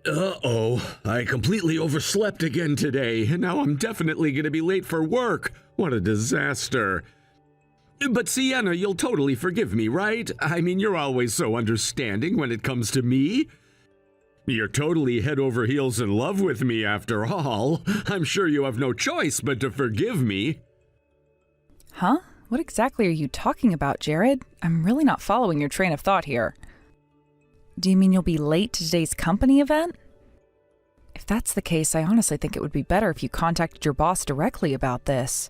Uh-oh, I completely overslept again today, and now I'm definitely going to be late for work. What a disaster. But Sienna, you'll totally forgive me, right? I mean, you're always so understanding when it comes to me. You're totally head over heels in love with me after all. I'm sure you have no choice but to forgive me. Huh? What exactly are you talking about, Jared? I'm really not following your train of thought here. Do you mean you'll be late to today's company event? If that's the case, I honestly think it would be better if you contacted your boss directly about this.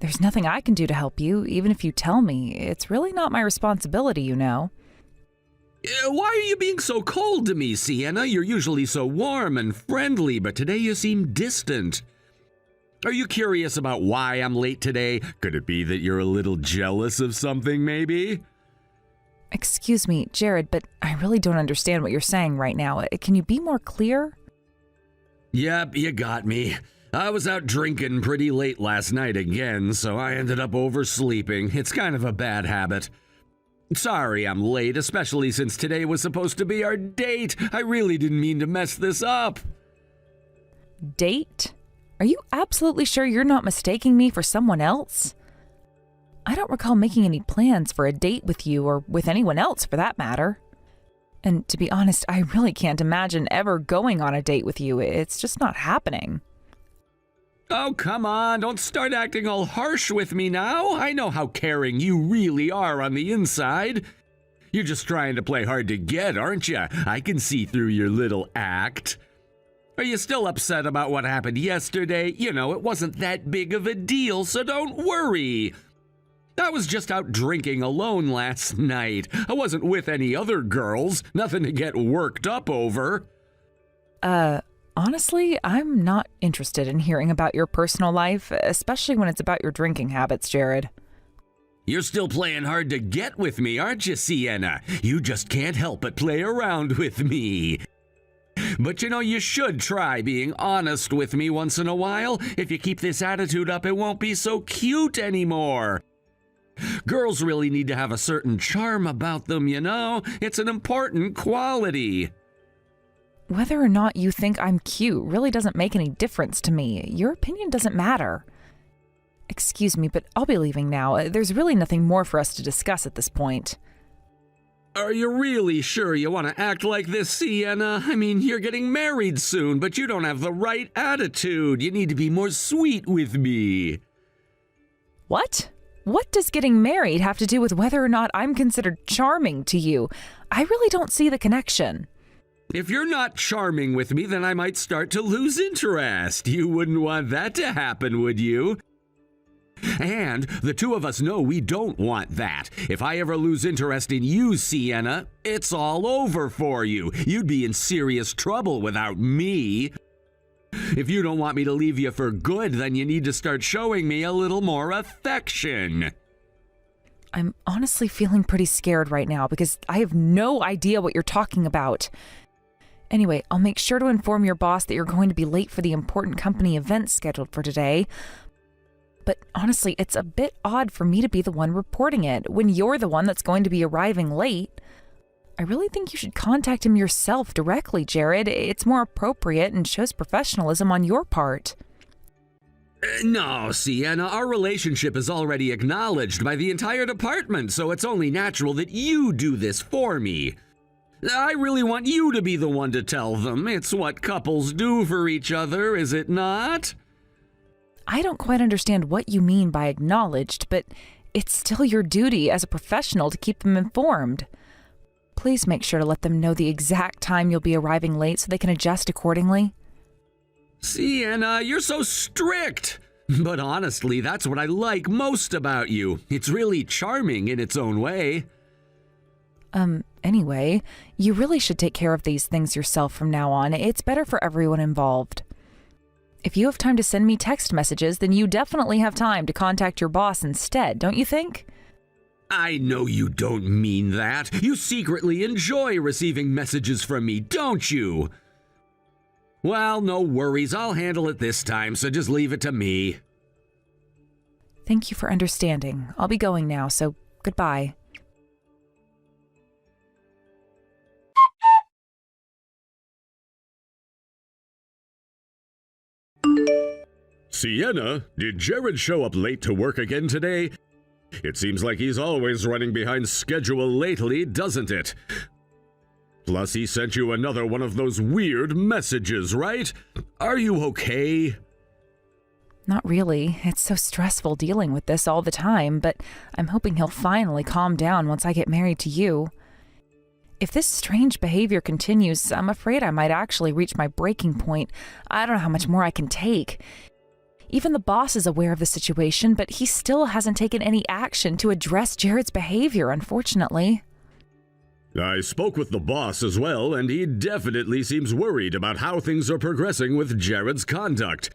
There's nothing I can do to help you, even if you tell me. It's really not my responsibility, you know. Why are you being so cold to me, Sienna? You're usually so warm and friendly, but today you seem distant. Are you curious about why I'm late today? Could it be that you're a little jealous of something, maybe? Excuse me, Jared, but I really don't understand what you're saying right now. Can you be more clear? Yep, you got me. I was out drinking pretty late last night again, so I ended up oversleeping. It's kind of a bad habit. Sorry I'm late, especially since today was supposed to be our date. I really didn't mean to mess this up. Date? Are you absolutely sure you're not mistaking me for someone else? I don't recall making any plans for a date with you or with anyone else for that matter. And to be honest, I really can't imagine ever going on a date with you. It's just not happening. Oh, come on, don't start acting all harsh with me now. I know how caring you really are on the inside. You're just trying to play hard to get, aren't you? I can see through your little act. Are you still upset about what happened yesterday? You know, it wasn't that big of a deal, so don't worry. I was just out drinking alone last night. I wasn't with any other girls. Nothing to get worked up over. Honestly, I'm not interested in hearing about your personal life, especially when it's about your drinking habits, Jared. You're still playing hard to get with me, aren't you, Sienna? You just can't help but play around with me. But you know, you should try being honest with me once in a while. If you keep this attitude up, it won't be so cute anymore. Girls really need to have a certain charm about them, you know? It's an important quality. Whether or not you think I'm cute really doesn't make any difference to me. Your opinion doesn't matter. Excuse me, but I'll be leaving now. There's really nothing more for us to discuss at this point. Are you really sure you want to act like this, Sienna? I mean, you're getting married soon, but you don't have the right attitude. You need to be more sweet with me. What? What does getting married have to do with whether or not I'm considered charming to you? I really don't see the connection. If you're not charming with me, then I might start to lose interest. You wouldn't want that to happen, would you? And the two of us know we don't want that. If I ever lose interest in you, Sienna, it's all over for you. You'd be in serious trouble without me. If you don't want me to leave you for good, then you need to start showing me a little more affection. I'm honestly feeling pretty scared right now because I have no idea what you're talking about. Anyway, I'll make sure to inform your boss that you're going to be late for the important company event scheduled for today. But honestly, it's a bit odd for me to be the one reporting it when you're the one that's going to be arriving late. I really think you should contact him yourself directly, Jared. It's more appropriate and shows professionalism on your part. No, Sienna, our relationship is already acknowledged by the entire department, so it's only natural that you do this for me. I really want you to be the one to tell them. It's what couples do for each other, is it not? I don't quite understand what you mean by acknowledged, but it's still your duty as a professional to keep them informed. Please make sure to let them know the exact time you'll be arriving late so they can adjust accordingly. Sienna, you're so strict. But honestly, that's what I like most about you. It's really charming in its own way. Anyway, you really should take care of these things yourself from now on. It's better for everyone involved. If you have time to send me text messages, then you definitely have time to contact your boss instead, don't you think? I know you don't mean that. You secretly enjoy receiving messages from me, don't you? Well, no worries. I'll handle it this time, so just leave it to me. Thank you for understanding. I'll be going now, so goodbye. Sienna, did Jared show up late to work again today? It seems like he's always running behind schedule lately, doesn't it? Plus, he sent you another one of those weird messages, right? Are you okay? Not really. It's so stressful dealing with this all the time, but I'm hoping he'll finally calm down once I get married to you. If this strange behavior continues, I'm afraid I might actually reach my breaking point. I don't know how much more I can take. Even the boss is aware of the situation, but he still hasn't taken any action to address Jared's behavior, unfortunately. I spoke with the boss as well, and he definitely seems worried about how things are progressing with Jared's conduct.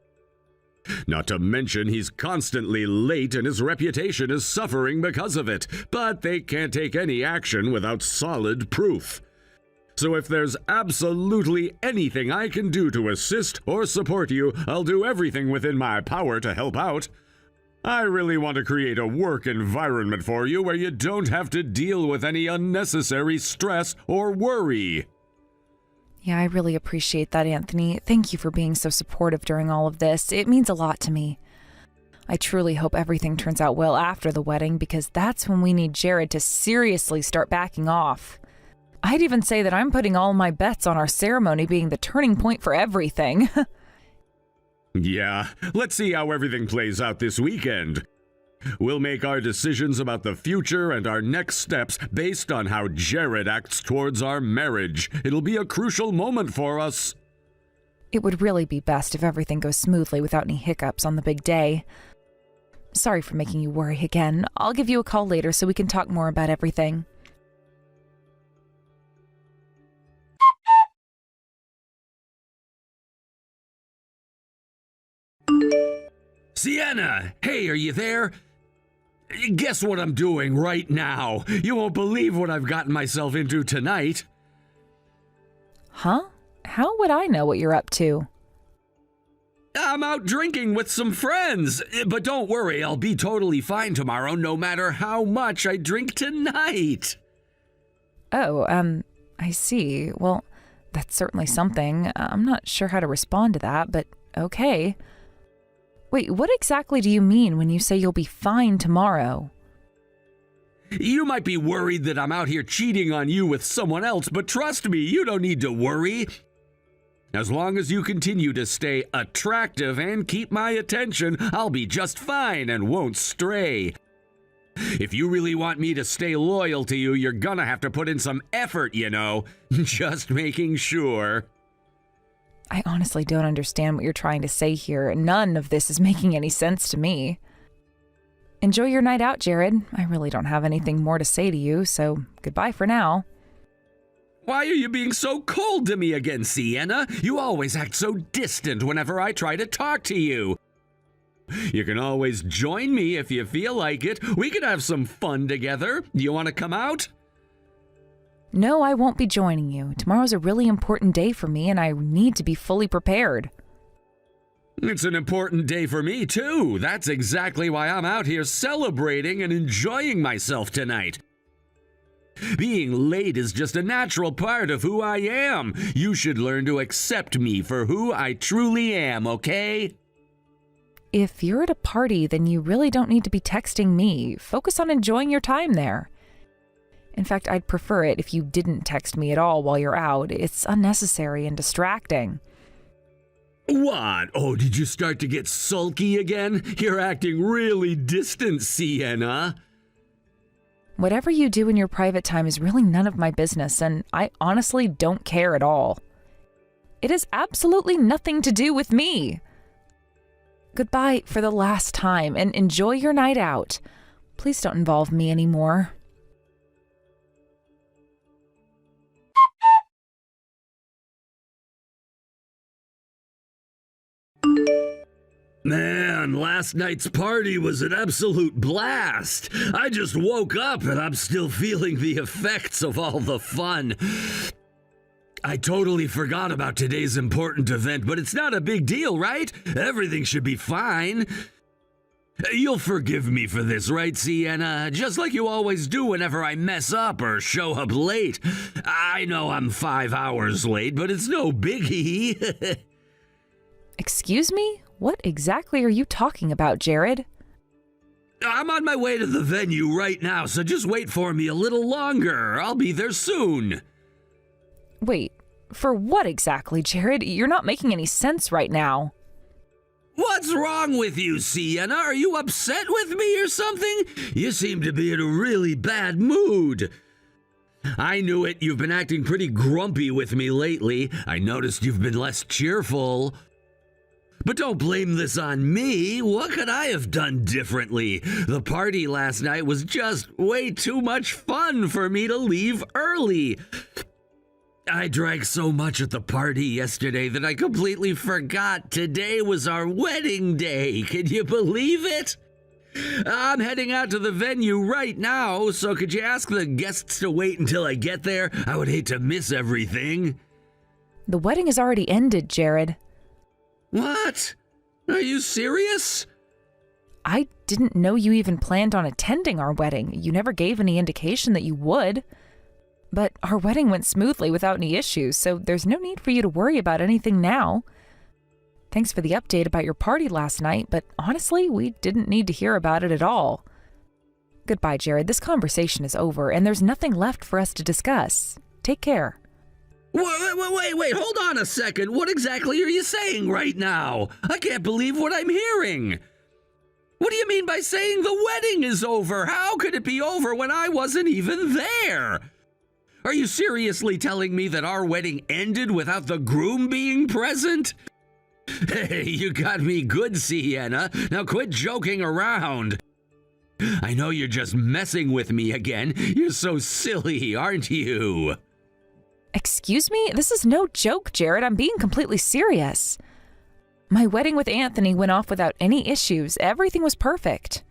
Not to mention he's constantly late and his reputation is suffering because of it, but they can't take any action without solid proof. So if there's absolutely anything I can do to assist or support you, I'll do everything within my power to help out. I really want to create a work environment for you where you don't have to deal with any unnecessary stress or worry. Yeah, I really appreciate that, Anthony. Thank you for being so supportive during all of this. It means a lot to me. I truly hope everything turns out well after the wedding, because that's when we need Jared to seriously start backing off. I'd even say that I'm putting all my bets on our ceremony being the turning point for everything. Yeah, let's see how everything plays out this weekend. We'll make our decisions about the future and our next steps based on how Jared acts towards our marriage. It'll be a crucial moment for us. It would really be best if everything goes smoothly without any hiccups on the big day. Sorry for making you worry again. I'll give you a call later so we can talk more about everything. Sienna! Hey, are you there? Guess what I'm doing right now? You won't believe what I've gotten myself into tonight. Huh? How would I know what you're up to? I'm out drinking with some friends, but don't worry, I'll be totally fine tomorrow no matter how much I drink tonight. Oh, I see. Well, that's certainly something. I'm not sure how to respond to that, but okay. Wait, what exactly do you mean when you say you'll be fine tomorrow? You might be worried that I'm out here cheating on you with someone else, but trust me, you don't need to worry. As long as you continue to stay attractive and keep my attention, I'll be just fine and won't stray. If you really want me to stay loyal to you, you're gonna have to put in some effort, you know. Just making sure. I honestly don't understand what you're trying to say here. None of this is making any sense to me. Enjoy your night out, Jared. I really don't have anything more to say to you, so goodbye for now. Why are you being so cold to me again, Sienna? You always act so distant whenever I try to talk to you. You can always join me if you feel like it. We could have some fun together. You want to come out? No, I won't be joining you. Tomorrow's a really important day for me, and I need to be fully prepared. It's an important day for me, too. That's exactly why I'm out here celebrating and enjoying myself tonight. Being late is just a natural part of who I am. You should learn to accept me for who I truly am, okay? If you're at a party, then you really don't need to be texting me. Focus on enjoying your time there. In fact, I'd prefer it if you didn't text me at all while you're out. It's unnecessary and distracting. What? Oh, did you start to get sulky again? You're acting really distant, Sienna. Whatever you do in your private time is really none of my business, and I honestly don't care at all. It has absolutely nothing to do with me. Goodbye for the last time, and enjoy your night out. Please don't involve me anymore. Man, last night's party was an absolute blast. I just woke up and I'm still feeling the effects of all the fun. I totally forgot about today's important event, but it's not a big deal, right? Everything should be fine. You'll forgive me for this, right, Sienna? Just like you always do whenever I mess up or show up late. I know I'm 5 hours late, but it's no biggie. Excuse me? What exactly are you talking about, Jared? I'm on my way to the venue right now, so just wait for me a little longer. I'll be there soon. Wait, for what exactly, Jared? You're not making any sense right now. What's wrong with you, Sienna? Are you upset with me or something? You seem to be in a really bad mood. I knew it. You've been acting pretty grumpy with me lately. I noticed you've been less cheerful. But don't blame this on me. What could I have done differently? The party last night was just way too much fun for me to leave early. I drank so much at the party yesterday that I completely forgot today was our wedding day. Can you believe it? I'm heading out to the venue right now, so could you ask the guests to wait until I get there? I would hate to miss everything. The wedding has already ended, Jared. What? Are you serious? I didn't know you even planned on attending our wedding. You never gave any indication that you would. But our wedding went smoothly without any issues, so there's no need for you to worry about anything now. Thanks for the update about your party last night, but honestly, we didn't need to hear about it at all. Goodbye, Jared. This conversation is over, and there's nothing left for us to discuss. Take care. Wait, hold on a second. What exactly are you saying right now? I can't believe what I'm hearing. What do you mean by saying the wedding is over? How could it be over when I wasn't even there? Are you seriously telling me that our wedding ended without the groom being present? Hey, you got me good, Sienna. Now quit joking around. I know you're just messing with me again. You're so silly, aren't you? Excuse me? This is no joke, Jared. I'm being completely serious. My wedding with Anthony went off without any issues. Everything was perfect.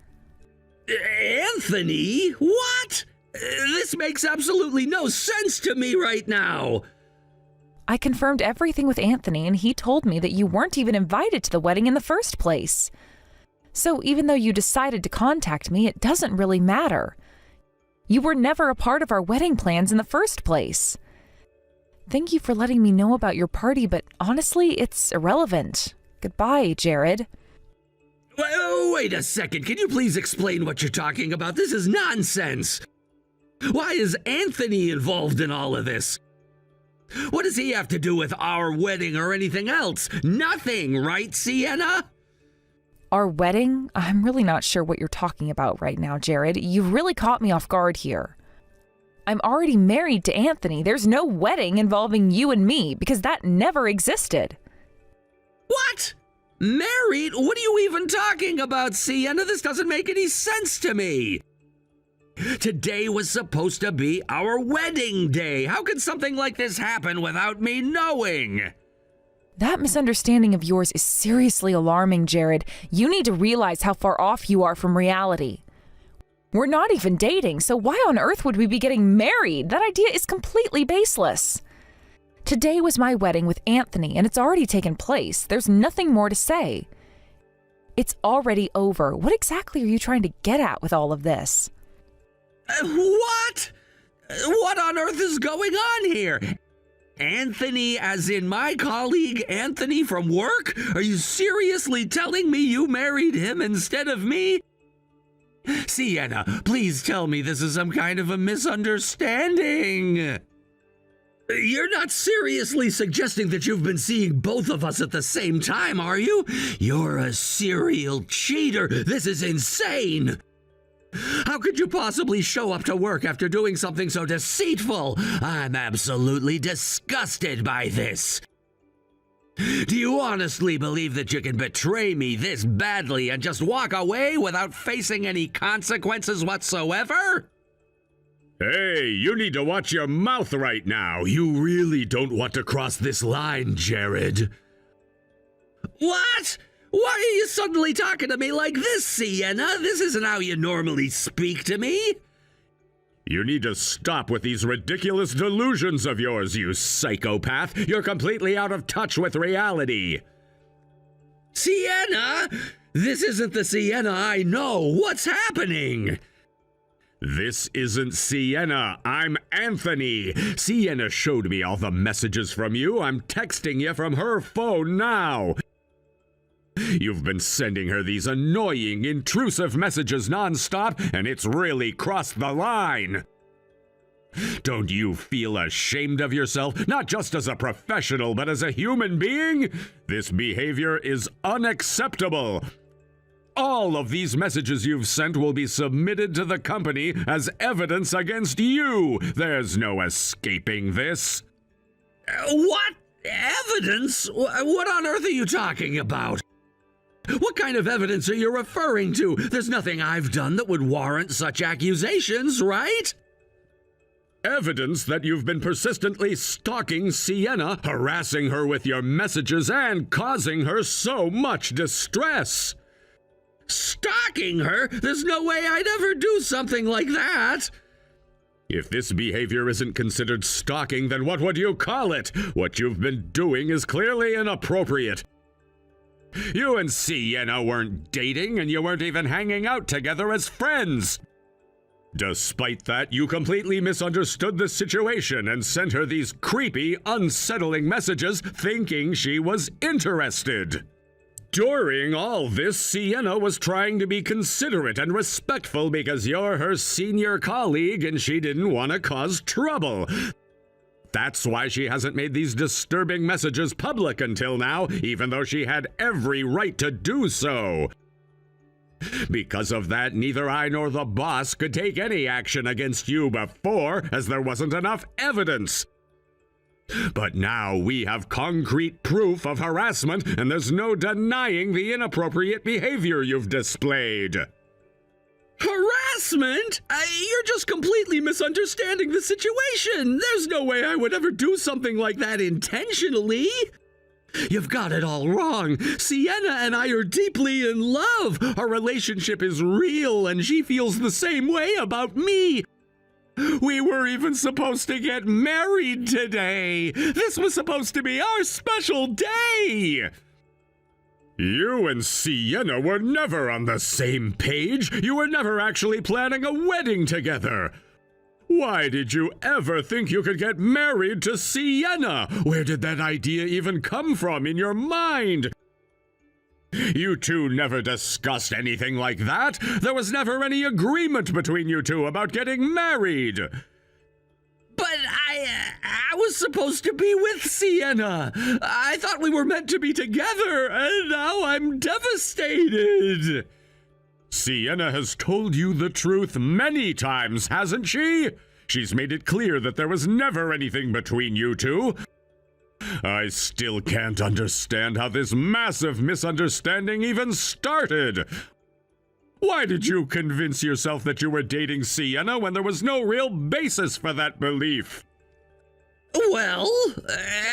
Anthony? What? This makes absolutely no sense to me right now. I confirmed everything with Anthony, and he told me that you weren't even invited to the wedding in the first place. So even though you decided to contact me, it doesn't really matter. You were never a part of our wedding plans in the first place. Thank you for letting me know about your party, but honestly, it's irrelevant. Goodbye, Jared. Wait a second. Can you please explain what you're talking about? This is nonsense. Why is Anthony involved in all of this? What does he have to do with our wedding or anything else? Nothing, right, Sienna? Our wedding? I'm really not sure what you're talking about right now, Jared. You've really caught me off guard here. I'm already married to Anthony. There's no wedding involving you and me because that never existed. What? Married? What are you even talking about, Sienna? This doesn't make any sense to me. Today was supposed to be our wedding day. How could something like this happen without me knowing? That misunderstanding of yours is seriously alarming, Jared. You need to realize how far off you are from reality. We're not even dating, so why on earth would we be getting married? That idea is completely baseless. Today was my wedding with Anthony, and it's already taken place. There's nothing more to say. It's already over. What exactly are you trying to get at with all of this? What? What on earth is going on here? Anthony, as in my colleague Anthony from work? Are you seriously telling me you married him instead of me? Sienna, please tell me this is some kind of a misunderstanding. You're not seriously suggesting that you've been seeing both of us at the same time, are you? You're a serial cheater. This is insane. How could you possibly show up to work after doing something so deceitful? I'm absolutely disgusted by this. Do you honestly believe that you can betray me this badly and just walk away without facing any consequences whatsoever? Hey, you need to watch your mouth right now. You really don't want to cross this line, Jared. What? Why are you suddenly talking to me like this, Sienna? This isn't how you normally speak to me. You need to stop with these ridiculous delusions of yours, you psychopath. You're completely out of touch with reality. Sienna? This isn't the Sienna I know. What's happening? This isn't Sienna. I'm Anthony. Sienna showed me all the messages from you. I'm texting you from her phone now. You've been sending her these annoying, intrusive messages nonstop, and it's really crossed the line. Don't you feel ashamed of yourself, not just as a professional, but as a human being? This behavior is unacceptable. All of these messages you've sent will be submitted to the company as evidence against you. There's no escaping this. What? Evidence? What on earth are you talking about? What kind of evidence are you referring to? There's nothing I've done that would warrant such accusations, right? Evidence that you've been persistently stalking Sienna, harassing her with your messages, and causing her so much distress. Stalking her? There's no way I'd ever do something like that. If this behavior isn't considered stalking, then what would you call it? What you've been doing is clearly inappropriate. You and Sienna weren't dating, and you weren't even hanging out together as friends. Despite that, you completely misunderstood the situation and sent her these creepy, unsettling messages thinking she was interested. During all this, Sienna was trying to be considerate and respectful because you're her senior colleague and she didn't want to cause trouble. That's why she hasn't made these disturbing messages public until now, even though she had every right to do so. Because of that, neither I nor the boss could take any action against you before, as there wasn't enough evidence. But now we have concrete proof of harassment, and there's no denying the inappropriate behavior you've displayed. Harassment? You're just completely misunderstanding the situation. There's no way I would ever do something like that intentionally. You've got it all wrong. Sienna and I are deeply in love. Our relationship is real, and she feels the same way about me. We were even supposed to get married today. This was supposed to be our special day. You and Sienna were never on the same page. You were never actually planning a wedding together. Why did you ever think you could get married to Sienna? Where did that idea even come from in your mind? You two never discussed anything like that. There was never any agreement between you two about getting married. But I was supposed to be with Sienna. I thought we were meant to be together, and now I'm devastated. Sienna has told you the truth many times, hasn't she? She's made it clear that there was never anything between you two. I still can't understand how this massive misunderstanding even started. Why did you convince yourself that you were dating Sienna when there was no real basis for that belief? Well,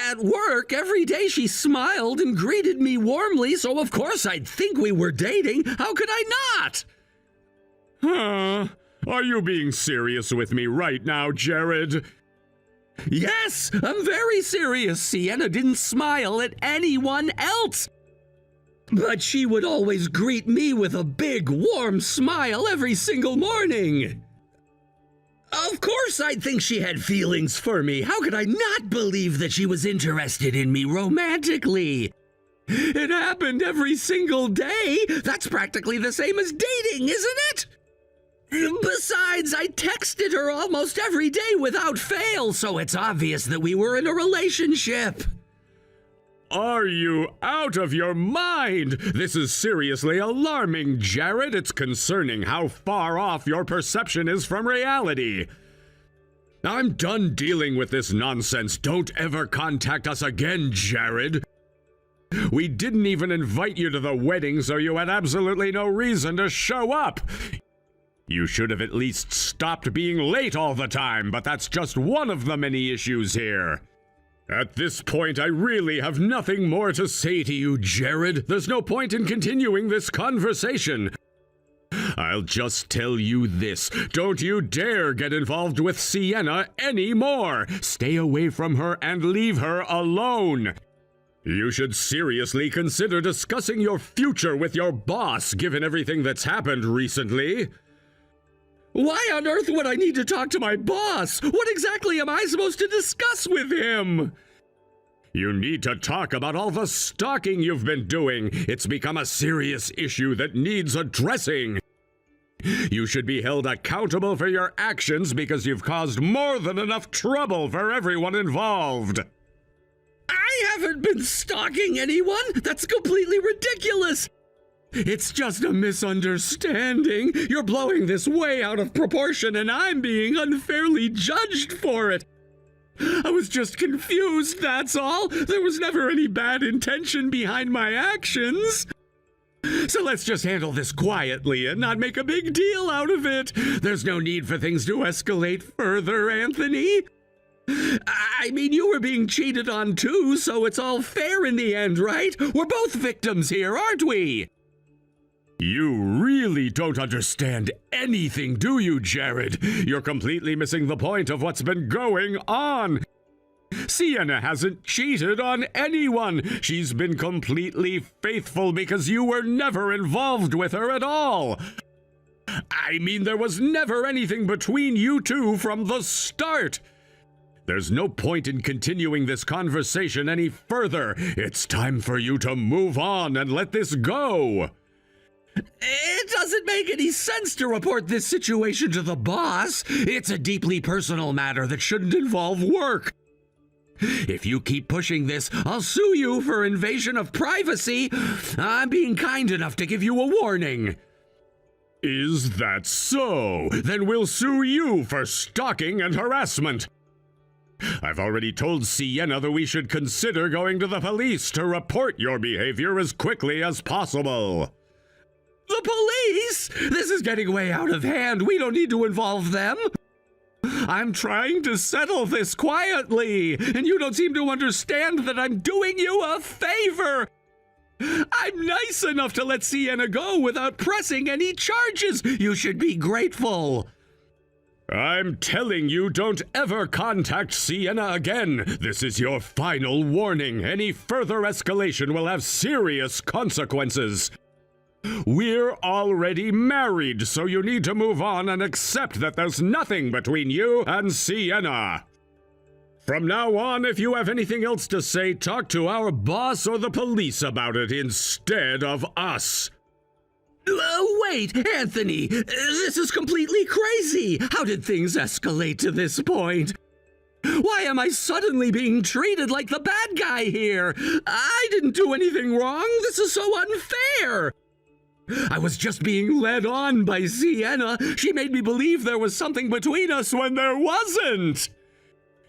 at work, every day she smiled and greeted me warmly, so of course I'd think we were dating. How could I not? Huh? Are you being serious with me right now, Jared? Yes, I'm very serious. Sienna didn't smile at anyone else. But she would always greet me with a big, warm smile every single morning. Of course I'd think she had feelings for me. How could I not believe that she was interested in me romantically? It happened every single day. That's practically the same as dating, isn't it? Besides, I texted her almost every day without fail, so it's obvious that we were in a relationship. Are you out of your mind? This is seriously alarming, Jared. It's concerning how far off your perception is from reality. I'm done dealing with this nonsense. Don't ever contact us again, Jared. We didn't even invite you to the wedding, so you had absolutely no reason to show up. You should have at least stopped being late all the time, but that's just one of the many issues here. At this point, I really have nothing more to say to you, Jared. There's no point in continuing this conversation. I'll just tell you this. Don't you dare get involved with Sienna anymore. Stay away from her and leave her alone. You should seriously consider discussing your future with your boss, given everything that's happened recently. Why on earth would I need to talk to my boss? What exactly am I supposed to discuss with him? You need to talk about all the stalking you've been doing. It's become a serious issue that needs addressing. You should be held accountable for your actions because you've caused more than enough trouble for everyone involved. I haven't been stalking anyone! That's completely ridiculous! It's just a misunderstanding. You're blowing this way out of proportion and I'm being unfairly judged for it. I was just confused, that's all. There was never any bad intention behind my actions. So let's just handle this quietly and not make a big deal out of it. There's no need for things to escalate further, Anthony. I mean, you were being cheated on too, so it's all fair in the end, right? We're both victims here, aren't we? You really don't understand anything, do you, Jared? You're completely missing the point of what's been going on. Sienna hasn't cheated on anyone. She's been completely faithful because you were never involved with her at all. I mean, there was never anything between you two from the start. There's no point in continuing this conversation any further. It's time for you to move on and let this go. It doesn't make any sense to report this situation to the boss. It's a deeply personal matter that shouldn't involve work. If you keep pushing this, I'll sue you for invasion of privacy. I'm being kind enough to give you a warning. Is that so? Then we'll sue you for stalking and harassment. I've already told Sienna that we should consider going to the police to report your behavior as quickly as possible. The police? This is getting way out of hand. We don't need to involve them. I'm trying to settle this quietly, and you don't seem to understand that I'm doing you a favor. I'm nice enough to let Sienna go without pressing any charges. You should be grateful. I'm telling you, don't ever contact Sienna again. This is your final warning. Any further escalation will have serious consequences. We're already married, so you need to move on and accept that there's nothing between you and Sienna. From now on, if you have anything else to say, talk to our boss or the police about it instead of us. Wait, Anthony, this is completely crazy. How did things escalate to this point? Why am I suddenly being treated like the bad guy here? I didn't do anything wrong. This is so unfair. I was just being led on by Sienna. She made me believe there was something between us when there wasn't.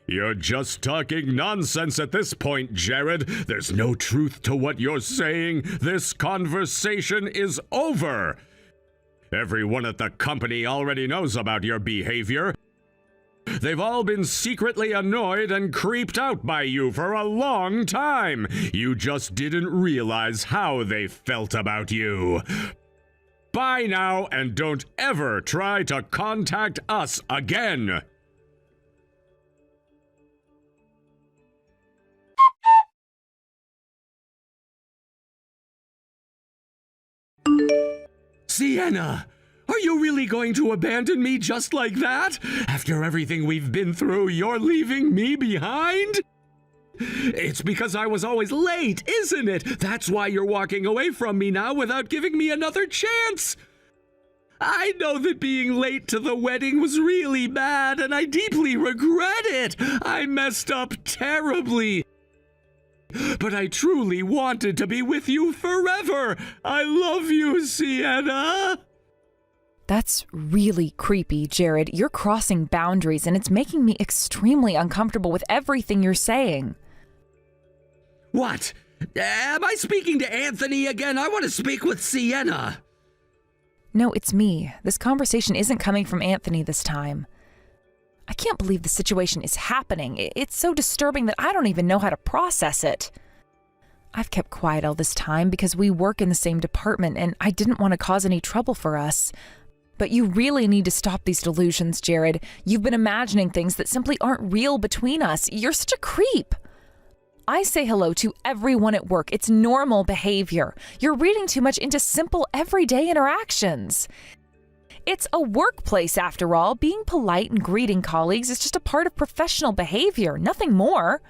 You're just talking nonsense at this point, Jared. There's no truth to what you're saying. This conversation is over. Everyone at the company already knows about your behavior. They've all been secretly annoyed and creeped out by you for a long time. You just didn't realize how they felt about you. Bye now, and don't ever try to contact us again. Sienna! Are you really going to abandon me just like that? After everything we've been through, you're leaving me behind? It's because I was always late, isn't it? That's why you're walking away from me now without giving me another chance. I know that being late to the wedding was really bad, and I deeply regret it. I messed up terribly. But I truly wanted to be with you forever. I love you, Sienna. That's really creepy, Jared. You're crossing boundaries, and it's making me extremely uncomfortable with everything you're saying. What? Am I speaking to Anthony again? I want to speak with Sienna. No, it's me. This conversation isn't coming from Anthony this time. I can't believe the situation is happening. It's so disturbing that I don't even know how to process it. I've kept quiet all this time because we work in the same department, and I didn't want to cause any trouble for us. But you really need to stop these delusions, Jared. You've been imagining things that simply aren't real between us. You're such a creep. I say hello to everyone at work. It's normal behavior. You're reading too much into simple, everyday interactions. It's a workplace, after all. Being polite and greeting colleagues is just a part of professional behavior, nothing more.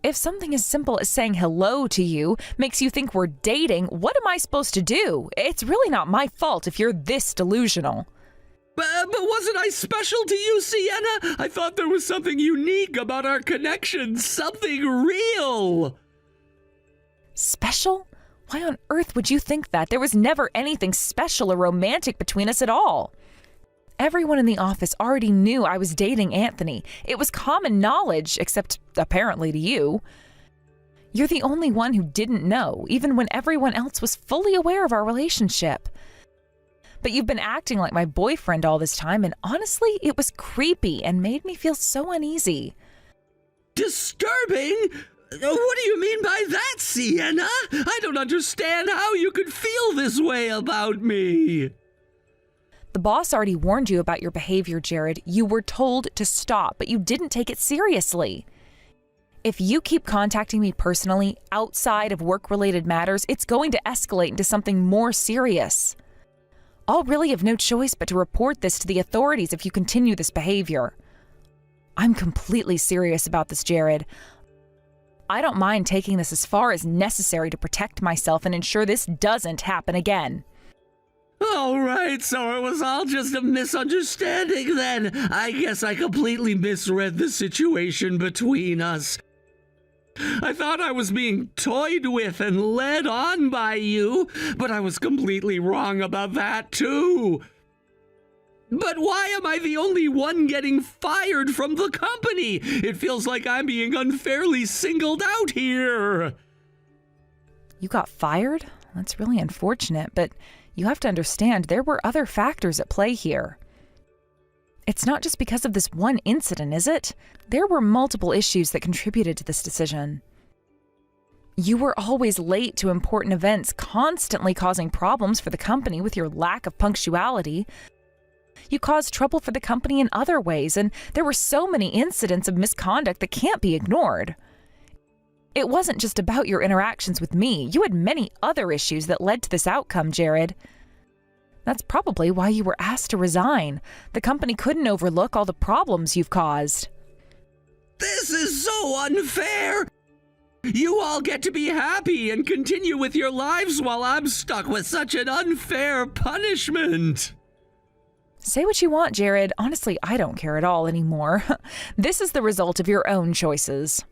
If something as simple as saying hello to you makes you think we're dating, what am I supposed to do? It's really not my fault if you're this delusional. But wasn't I special to you, Sienna? I thought there was something unique about our connection, something real. Special? Why on earth would you think that? There was never anything special or romantic between us at all. Everyone in the office already knew I was dating Anthony. It was common knowledge, except apparently to you. You're the only one who didn't know, even when everyone else was fully aware of our relationship. But you've been acting like my boyfriend all this time, and honestly, it was creepy and made me feel so uneasy. Disturbing? What do you mean by that, Sienna? I don't understand how you could feel this way about me. The boss already warned you about your behavior, Jared. You were told to stop, but you didn't take it seriously. If you keep contacting me personally, outside of work-related matters, it's going to escalate into something more serious. I'll really have no choice but to report this to the authorities if you continue this behavior. I'm completely serious about this, Jared. I don't mind taking this as far as necessary to protect myself and ensure this doesn't happen again. All right, so it was all just a misunderstanding then. I guess I completely misread the situation between us. I thought I was being toyed with and led on by you, but I was completely wrong about that too. But why am I the only one getting fired from the company? It feels like I'm being unfairly singled out here. You got fired? That's really unfortunate, but you have to understand there were other factors at play here. It's not just because of this one incident, is it? There were multiple issues that contributed to this decision. You were always late to important events, constantly causing problems for the company with your lack of punctuality. You caused trouble for the company in other ways, and there were so many incidents of misconduct that can't be ignored. It wasn't just about your interactions with me. You had many other issues that led to this outcome, Jared. That's probably why you were asked to resign. The company couldn't overlook all the problems you've caused. This is so unfair! You all get to be happy and continue with your lives while I'm stuck with such an unfair punishment. Say what you want, Jared. Honestly, I don't care at all anymore. This is the result of your own choices.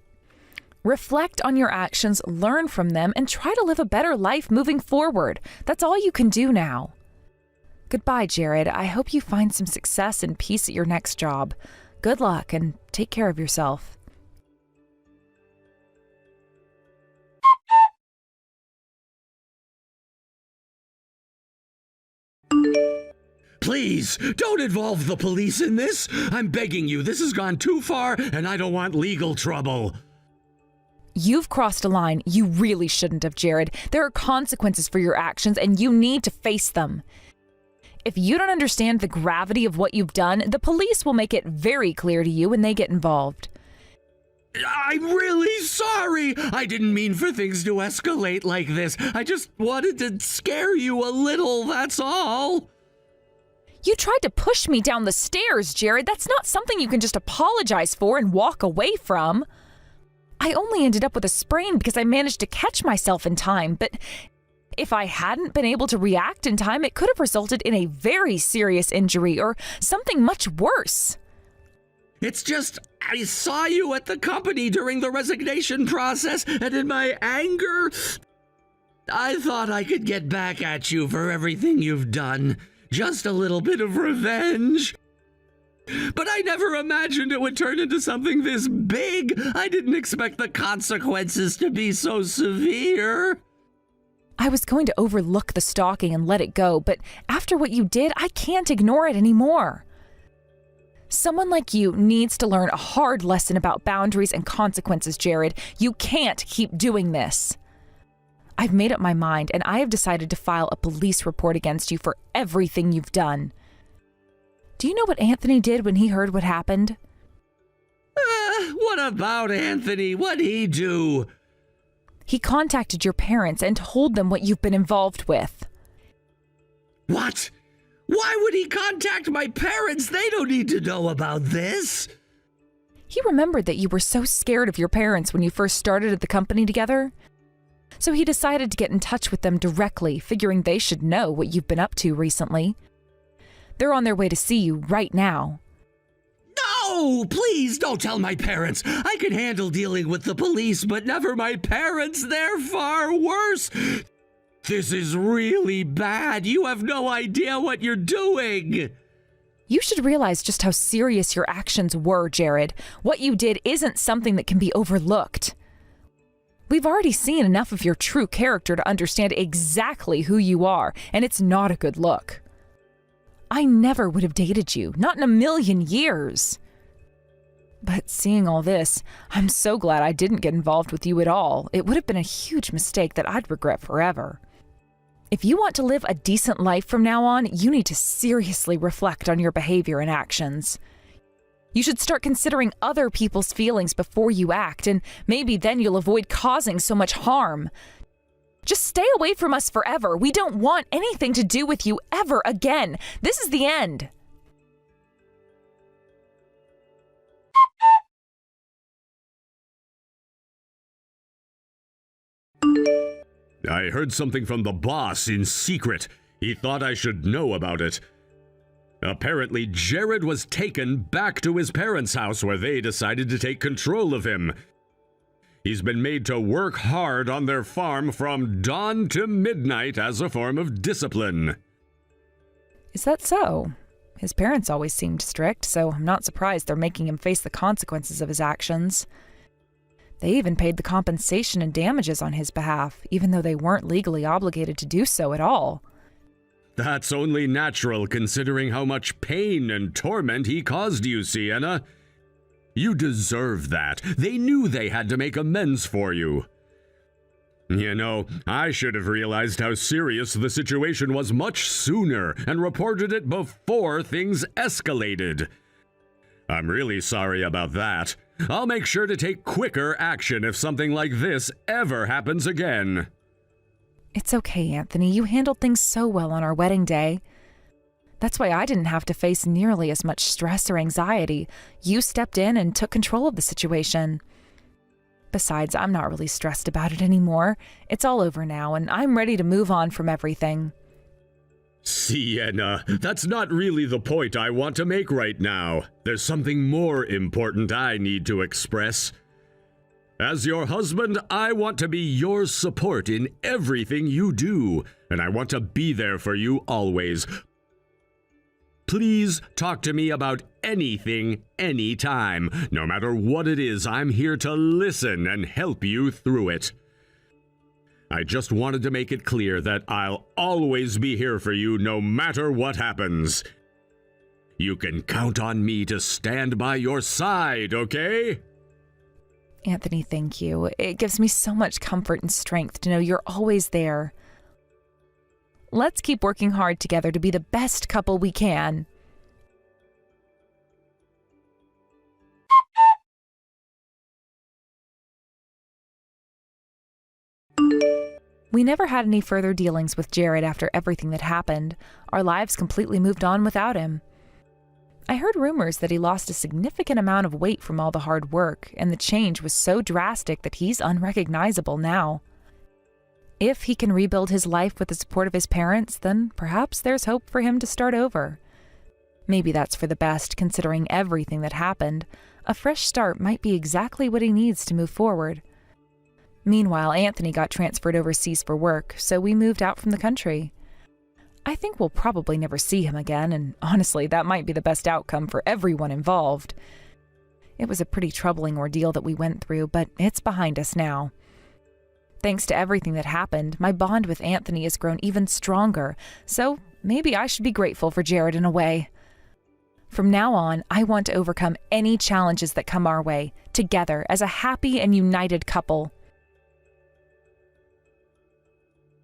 Reflect on your actions, learn from them, and try to live a better life moving forward. That's all you can do now. Goodbye, Jared. I hope you find some success and peace at your next job. Good luck and take care of yourself. Please, don't involve the police in this. I'm begging you, this has gone too far and I don't want legal trouble. You've crossed a line you really shouldn't have, Jared. There are consequences for your actions and you need to face them. If you don't understand the gravity of what you've done, the police will make it very clear to you when they get involved. I'm really sorry. I didn't mean for things to escalate like this. I just wanted to scare you a little, that's all. You tried to push me down the stairs, Jared. That's not something you can just apologize for and walk away from. I only ended up with a sprain because I managed to catch myself in time, but if I hadn't been able to react in time, it could have resulted in a very serious injury or something much worse. It's just, I saw you at the company during the resignation process, and in my anger, I thought I could get back at you for everything you've done. Just a little bit of revenge. But I never imagined it would turn into something this big. I didn't expect the consequences to be so severe. I was going to overlook the stalking and let it go, but after what you did, I can't ignore it anymore. Someone like you needs to learn a hard lesson about boundaries and consequences, Jared. You can't keep doing this. I've made up my mind, and I have decided to file a police report against you for everything you've done. Do you know what Anthony did when he heard what happened? What about Anthony? What'd he do? He contacted your parents and told them what you've been involved with. What? Why would he contact my parents? They don't need to know about this. He remembered that you were so scared of your parents when you first started at the company together. So he decided to get in touch with them directly, figuring they should know what you've been up to recently. They're on their way to see you right now. No, please don't tell my parents. I can handle dealing with the police, but never my parents. They're far worse. This is really bad. You have no idea what you're doing. You should realize just how serious your actions were, Jared. What you did isn't something that can be overlooked. We've already seen enough of your true character to understand exactly who you are, and it's not a good look. I never would have dated you, not in a million years. But seeing all this, I'm so glad I didn't get involved with you at all. It would have been a huge mistake that I'd regret forever. If you want to live a decent life from now on, you need to seriously reflect on your behavior and actions. You should start considering other people's feelings before you act, and maybe then you'll avoid causing so much harm. Just stay away from us forever. We don't want anything to do with you ever again. This is the end. I heard something from the boss in secret. He thought I should know about it. Apparently, Jared was taken back to his parents' house where they decided to take control of him. He's been made to work hard on their farm from dawn to midnight as a form of discipline. Is that so? His parents always seemed strict, so I'm not surprised they're making him face the consequences of his actions. They even paid the compensation and damages on his behalf, even though they weren't legally obligated to do so at all. That's only natural considering how much pain and torment he caused you, Sienna. You deserve that. They knew they had to make amends for you. You know, I should have realized how serious the situation was much sooner and reported it before things escalated. I'm really sorry about that. I'll make sure to take quicker action if something like this ever happens again. It's okay, Anthony. You handled things so well on our wedding day. That's why I didn't have to face nearly as much stress or anxiety. You stepped in and took control of the situation. Besides, I'm not really stressed about it anymore. It's all over now, and I'm ready to move on from everything. Sienna, that's not really the point I want to make right now. There's something more important I need to express. As your husband, I want to be your support in everything you do, and I want to be there for you always. Please talk to me about anything, anytime. No matter what it is, I'm here to listen and help you through it. I just wanted to make it clear that I'll always be here for you no matter what happens. You can count on me to stand by your side, okay? Anthony, thank you. It gives me so much comfort and strength to know you're always there. Let's keep working hard together to be the best couple we can. We never had any further dealings with Jared after everything that happened. Our lives completely moved on without him. I heard rumors that he lost a significant amount of weight from all the hard work, and the change was so drastic that he's unrecognizable now. If he can rebuild his life with the support of his parents, then perhaps there's hope for him to start over. Maybe that's for the best, considering everything that happened. A fresh start might be exactly what he needs to move forward. Meanwhile, Anthony got transferred overseas for work, so we moved out from the country. I think we'll probably never see him again, and honestly, that might be the best outcome for everyone involved. It was a pretty troubling ordeal that we went through, but it's behind us now. Thanks to everything that happened, my bond with Anthony has grown even stronger, so maybe I should be grateful for Jared in a way. From now on, I want to overcome any challenges that come our way, together as a happy and united couple.